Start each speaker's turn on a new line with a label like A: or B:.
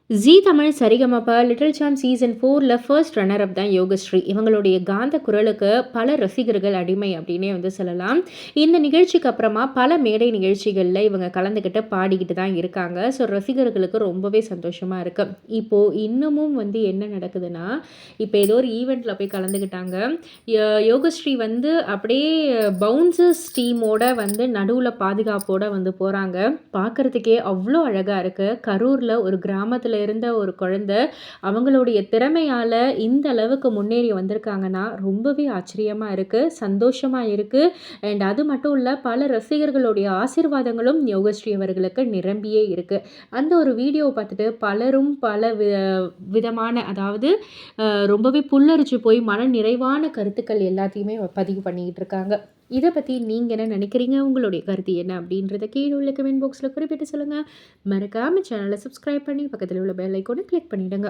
A: ஜீ Tamil Sa Re Ga Ma Pa little champ season 4ல first runner up தான் யோகஸ்ரீ. இவங்களுடைய காந்த குரலுக்கு பல ரசிகர்கள் அடிமை அப்படின்னே வந்து சொல்லலாம். இந்த நிகழ்ச்சிக்கு அப்புறமா பல மேடை நிகழ்ச்சிகள்ல இவங்க கலந்துக்கிட்டு பாடிக்கிட்டு தான் இருக்காங்க. ஸோ ரசிகர்களுக்கு ரொம்பவே சந்தோஷமா இருக்கு. இப்போ இன்னமும் வந்து என்ன நடக்குதுன்னா, இப்போ ஏதோ ஒரு ஈவென்ட்ல போய் கலந்துக்கிட்டாங்க. யோகஸ்ரீ வந்து அப்படியே பவுன்சர்ஸ் டீமோட வந்து நடுவுல பாதுகாப்போட வந்து போறாங்க. பார்க்கறதுக்கே அவ்ளோ அழகா இருக்கு. கரூர்ல ஒரு கிராமத்துல இருந்த ஒரு குழந்தை, அவங்களுடைய திறமையால இந்த அளவுக்கு முன்னேறி வந்திருக்காங்கன்னா, ரொம்பவே ஆச்சரியமா இருக்கு. சந்தோஷமா இருக்கு. அண்ட் அது மட்டும் இல்ல, பல ரசிகர்களுடைய ஆசீர்வாதங்களும் யோகஸ்ரீ அவர்களுக்கு நிரம்பியே இருக்கு. அந்த ஒரு வீடியோவ பார்த்துட்டு பலரும் பல விதமான அதாவது ரொம்பவே புல்லரிச்சு போய் மன நிறைவான கருத்துக்கள் எல்லாத்தையுமே பதிவு பண்ணிக்கிட்டு இருக்காங்க. இத பத்தி நீங்க என்ன நினைக்கிறீங்க? உங்களுடைய கருத்து என்ன? அப்படின்றத கீழ உள்ள கமெண்ட் பாக்ஸ்ல குறிப்பிட்டு சொல்லுங்க. மறக்காம சேனல சப்ஸ்கிரைப் பண்ணி பக்கத்துல உள்ள பெல் ஐகான கிளிக் பண்ணிடுங்க.